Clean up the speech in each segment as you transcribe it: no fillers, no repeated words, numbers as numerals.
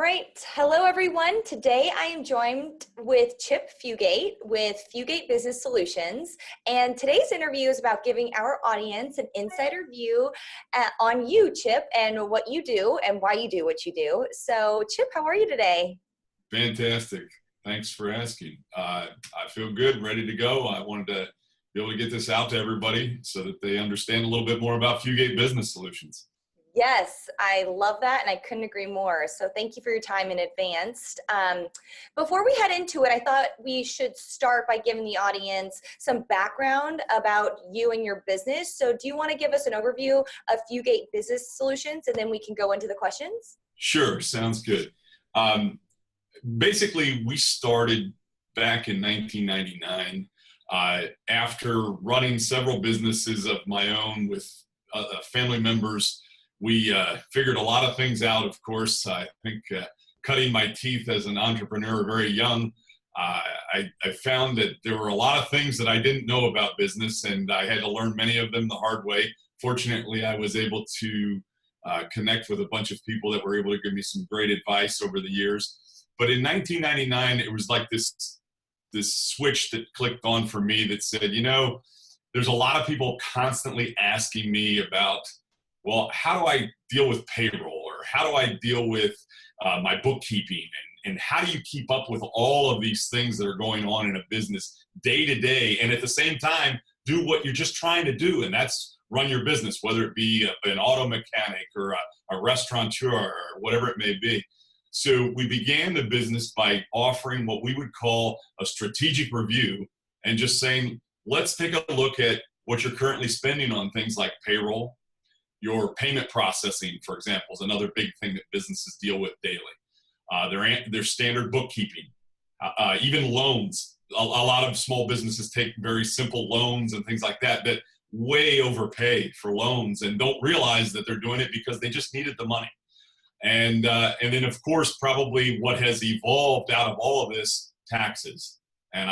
right. Hello, everyone. Today I am joined with Chip Fugate with Fugate Business Solutions. And today's interview is about giving our audience an insider view on you, Chip, and what you do and why you do what you do. So, Chip, how are you today? Fantastic. Thanks for asking. I feel good, ready to go. I wanted to be able to get this out to everybody so that they understand a little bit more about Fugate Business Solutions. Yes, I love that, and I couldn't agree more. So thank you for your time in advance. Before we head into it, I thought we should start by giving the audience some background about you and your business. So do you want to give us an overview of Fugate Business Solutions, and then we can go into the questions? Sure, sounds good. Basically, we started back in 1999 after running several businesses of my own with family members. We figured a lot of things out, of course. I think cutting my teeth as an entrepreneur very young, I found that there were a lot of things that I didn't know about business, and I had to learn many of them the hard way. Fortunately, I was able to connect with a bunch of people that were able to give me some great advice over the years. But in 1999, it was like this switch that clicked on for me that said, you know, there's a lot of people constantly asking me about, well, how do I deal with payroll, or how do I deal with my bookkeeping, and how do you keep up with all of these things that are going on in a business day to day, and at the same time do what you're just trying to do, and that's run your business, whether it be an auto mechanic or a restaurateur or whatever it may be. So we began the business by offering what we would call a strategic review, and just saying, let's take a look at what you're currently spending on things like payroll. Your payment processing, for example, is another big thing that businesses deal with daily. Their standard bookkeeping, even loans. A lot of small businesses take very simple loans and things like that that way overpay for loans and don't realize that they're doing it because they just needed the money. And then, of course, probably what has evolved out of all of this, taxes. And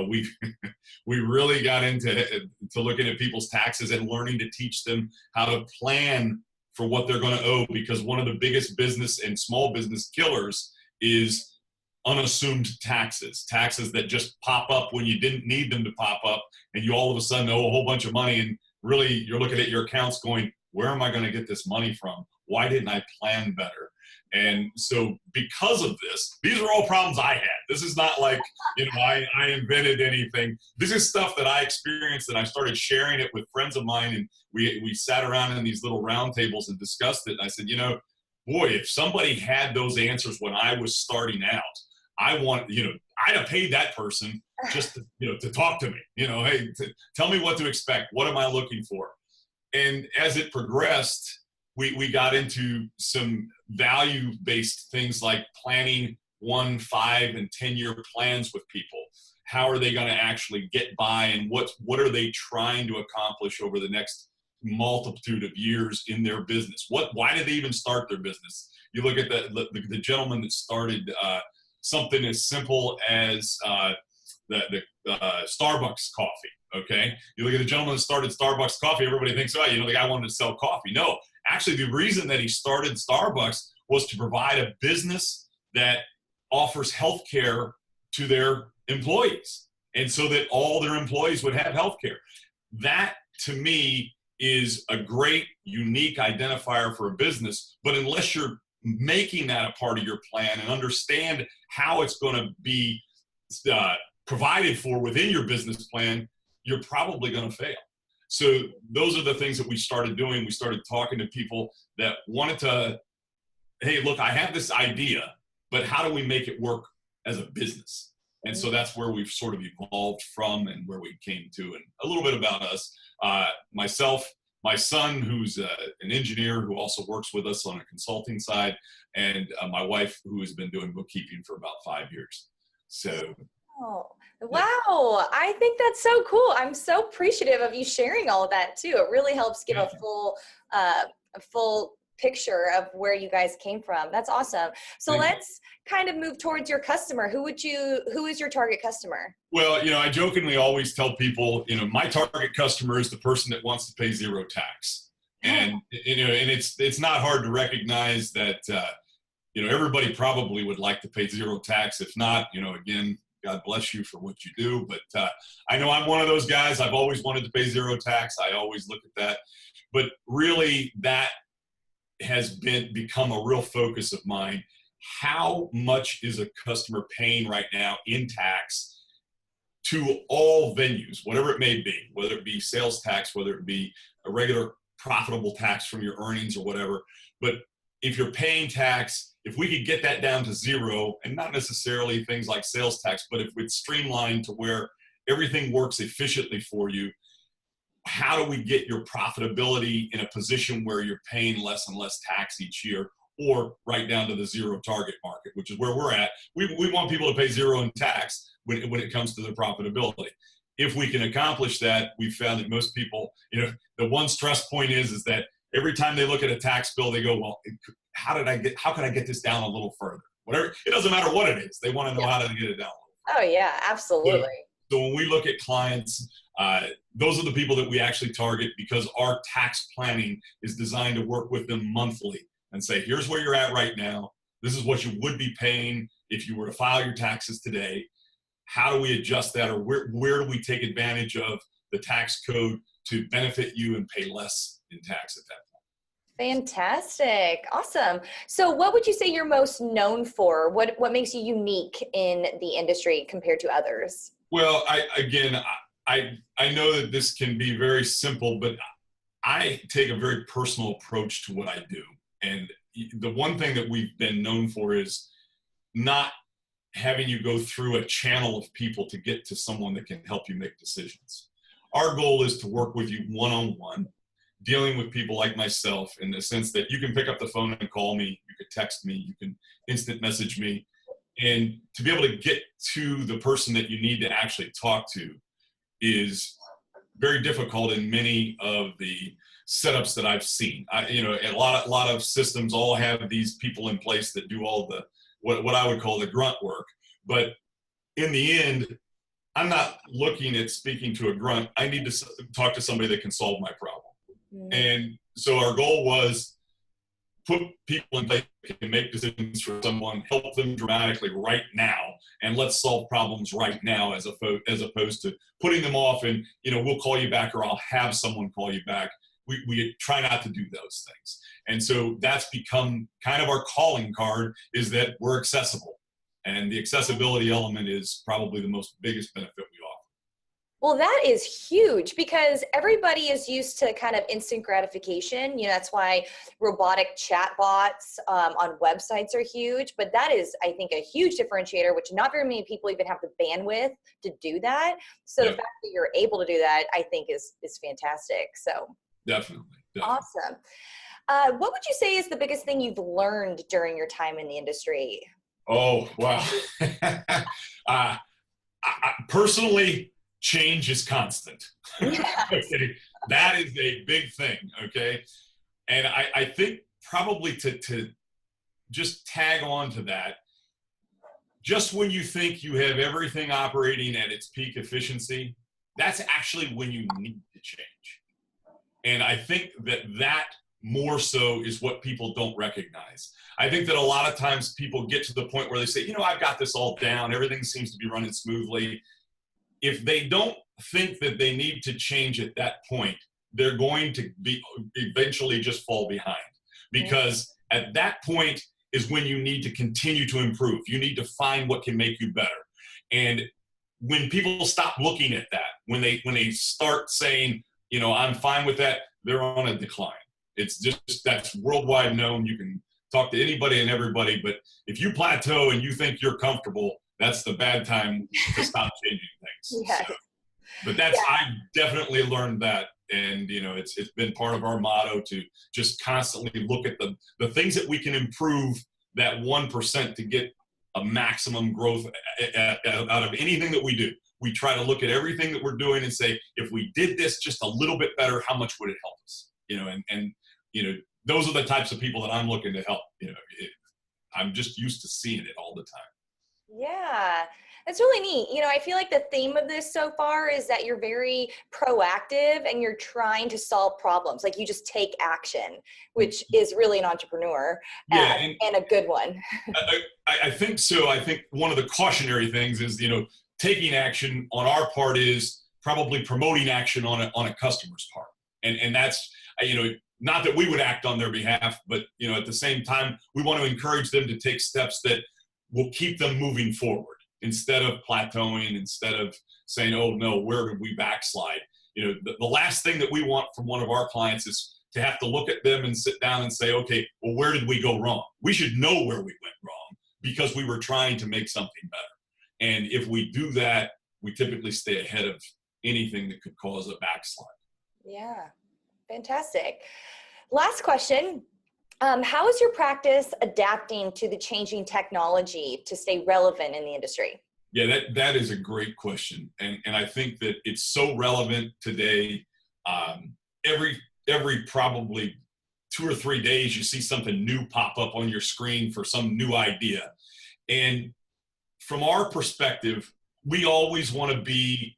we really got into looking at people's taxes and learning to teach them how to plan for what they're going to owe, because one of the biggest business and small business killers is unassumed taxes that just pop up when you didn't need them to pop up, and you all of a sudden owe a whole bunch of money, and really you're looking at your accounts going, where am I going to get this money from? Why didn't I plan better? And so because of this, these are all problems I had. This is not like, you know, I invented anything. This is stuff that I experienced, and I started sharing it with friends of mine, and we sat around in these little round tables and discussed it. And I said, you know, boy, if somebody had those answers when I was starting out, I'd have paid that person just to talk to me, hey, tell me what to expect. What am I looking for? And as it progressed, we got into some value-based things like planning 1, 5, and 10-year plans with people. How are they going to actually get by, and what are they trying to accomplish over the next multitude of years in their business? Why did they even start their business? You look at the gentleman that started something as simple as the Starbucks coffee. Okay, you look at the gentleman that started Starbucks coffee. Everybody thinks, oh, the guy wanted to sell coffee. No, actually, the reason that he started Starbucks was to provide a business that offers health care to their employees, and so that all their employees would have health care. That, to me, is a great, unique identifier for a business. But unless you're making that a part of your plan and understand how it's going to be provided for within your business plan, you're probably going to fail. So those are the things that we started doing. We started talking to people that wanted to, hey, look, I have this idea, but how do we make it work as a business? And so that's where we've sort of evolved from and where we came to. And a little bit about us, myself, my son, who's an engineer who also works with us on a consulting side, and my wife, who has been doing bookkeeping for about 5 years. So. Oh, wow. I think that's so cool. I'm so appreciative of you sharing all of that too. It really helps give a full picture of where you guys came from. That's awesome. So let's kind of move towards your customer. Who is your target customer? Well, I jokingly always tell people, my target customer is the person that wants to pay zero tax. And, and it's not hard to recognize that everybody probably would like to pay zero tax. If not, again, God bless you for what you do. But I know I'm one of those guys. I've always wanted to pay zero tax. I always look at that. But really, that has become a real focus of mine. How much is a customer paying right now in tax to all venues, whatever it may be, whether it be sales tax, whether it be a regular profitable tax from your earnings or whatever. But if you're paying tax, if we could get that down to zero, and not necessarily things like sales tax, but if it's streamlined to where everything works efficiently for you, how do we get your profitability in a position where you're paying less and less tax each year, or right down to the zero target market, which is where we're at. We want people to pay zero in tax when it comes to their profitability. If we can accomplish that, we've found that most people, the one stress point is that every time they look at a tax bill, they go, well, how can I get this down a little further? Whatever, it doesn't matter what it is. They want to know how to get it down. Oh yeah, absolutely. So when we look at clients, those are the people that we actually target, because our tax planning is designed to work with them monthly and say, here's where you're at right now. This is what you would be paying if you were to file your taxes today. How do we adjust that, or where do we take advantage of the tax code to benefit you and pay less in tax at that point? Fantastic. Awesome. So what would you say you're most known for? What makes you unique in the industry compared to others? Well, I know that this can be very simple, but I take a very personal approach to what I do. And the one thing that we've been known for is not having you go through a channel of people to get to someone that can help you make decisions. Our goal is to work with you one-on-one, dealing with people like myself, in the sense that you can pick up the phone and call me, you could text me, you can instant message me, and to be able to get to the person that you need to actually talk to is very difficult in many of the setups that I've seen. A lot of systems all have these people in place that do all the what I would call the grunt work. But in the end, I'm not looking at speaking to a grunt. I need to talk to somebody that can solve my problem. Mm-hmm. And so our goal was put people in place that can make decisions for someone, help them dramatically right now, and let's solve problems right now, as opposed to putting them off and, we'll call you back, or I'll have someone call you back. We try not to do those things. And so that's become kind of our calling card, is that we're accessible. And the accessibility element is probably the biggest benefit we offer. Well, that is huge, because everybody is used to kind of instant gratification. That's why robotic chatbots on websites are huge. But that is, I think, a huge differentiator, which not very many people even have the bandwidth to do that. So the fact that you're able to do that, I think, is fantastic. So definitely. Awesome. What would you say is the biggest thing you've learned during your time in the industry? Oh, wow. Personally, change is constant. Okay? That is a big thing. Okay. And I think probably to just tag on to that, just when you think you have everything operating at its peak efficiency, that's actually when you need to change. And I think that more so is what people don't recognize. I think that a lot of times people get to the point where they say, I've got this all down. Everything seems to be running smoothly. If they don't think that they need to change at that point, they're going to be eventually just fall behind, because at that point is when you need to continue to improve. You need to find what can make you better. And when people stop looking at that, when they start saying, I'm fine with that, they're on a decline. It's just, that's worldwide known. You can talk to anybody and everybody, but if you plateau and you think you're comfortable, that's the bad time to stop changing things. Yes. So, but I've definitely learned that. And, it's been part of our motto to just constantly look at the things that we can improve, that 1%, to get a maximum growth out of anything that we do. We try to look at everything that we're doing and say, if we did this just a little bit better, how much would it help us? Those are the types of people that I'm looking to help. I'm just used to seeing it all the time. Yeah, It's really neat. You know, I feel like the theme of this so far is that you're very proactive and you're trying to solve problems. Like you just take action, which is really an entrepreneur Yeah, and a good one. I think so. I think one of the cautionary things is, taking action on our part is probably promoting action on a customer's part. And that's, not that we would act on their behalf, but, at the same time, we want to encourage them to take steps that will keep them moving forward instead of plateauing, instead of saying, oh no, where did we backslide? The last thing that we want from one of our clients is to have to look at them and sit down and say, okay, well, where did we go wrong? We should know where we went wrong because we were trying to make something better. And if we do that, we typically stay ahead of anything that could cause a backslide. Yeah, fantastic. Last question. How is your practice adapting to the changing technology to stay relevant in the industry? Yeah, that is a great question. And I think that it's so relevant today. Every probably 2 or 3 days, you see something new pop up on your screen for some new idea. And from our perspective, we always want to be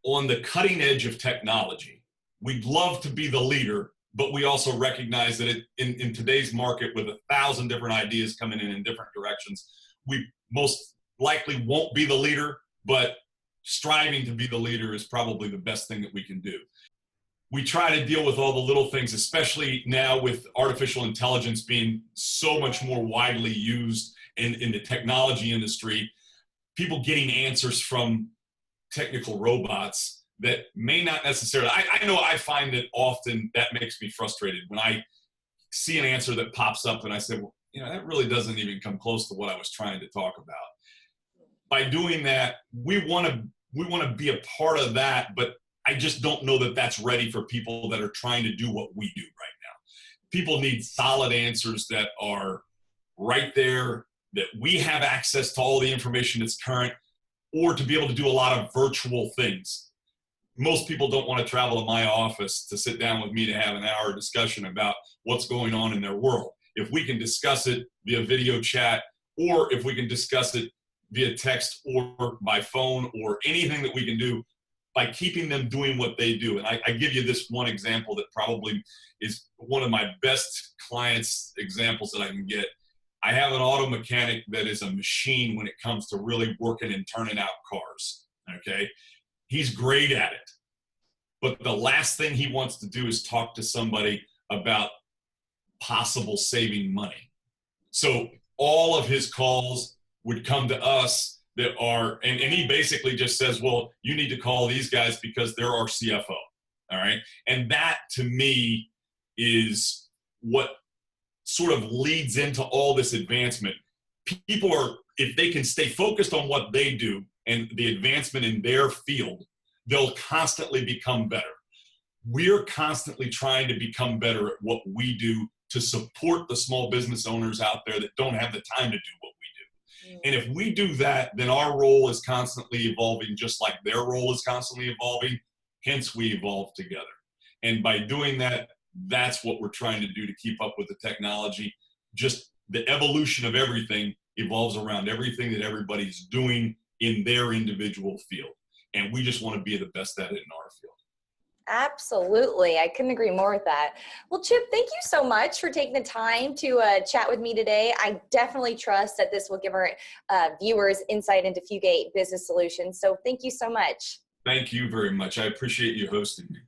on the cutting edge of technology. We'd love to be the leader, but we also recognize that in today's market with 1,000 different ideas coming in different directions, we most likely won't be the leader, but striving to be the leader is probably the best thing that we can do. We try to deal with all the little things, especially now with artificial intelligence being so much more widely used in the technology industry, people getting answers from technical robots that may not necessarily, I know I find that often that makes me frustrated when I see an answer that pops up and I say, well, that really doesn't even come close to what I was trying to talk about. By doing that, we want to be a part of that, but I just don't know that that's ready for people that are trying to do what we do right now. People need solid answers that are right there, that we have access to all the information that's current, or to be able to do a lot of virtual things. Most people don't want to travel to my office to sit down with me to have an hour discussion about what's going on in their world. If we can discuss it via video chat, or if we can discuss it via text or by phone, or anything that we can do by keeping them doing what they do. And I give you this one example that probably is one of my best clients examples that I can get. I have an auto mechanic that is a machine when it comes to really working and turning out cars, okay? He's great at it. But the last thing he wants to do is talk to somebody about possible saving money. So all of his calls would come to us that are, and he basically just says, well, you need to call these guys because they're our CFO, all right? And that, to me, is what sort of leads into all this advancement. People are, if they can stay focused on what they do and the advancement in their field, they'll constantly become better. We're constantly trying to become better at what we do to support the small business owners out there that don't have the time to do what we do. And if we do that, then our role is constantly evolving, just like their role is constantly evolving. Hence, we evolve together. And by doing that, that's what we're trying to do to keep up with the technology. Just the evolution of everything evolves around everything that everybody's doing in their individual field. And we just want to be the best at it in our field. Absolutely. I couldn't agree more with that. Well, Chip, thank you so much for taking the time to chat with me today. I definitely trust that this will give our viewers insight into Fugate Business Solutions. So thank you so much. Thank you very much. I appreciate you hosting me.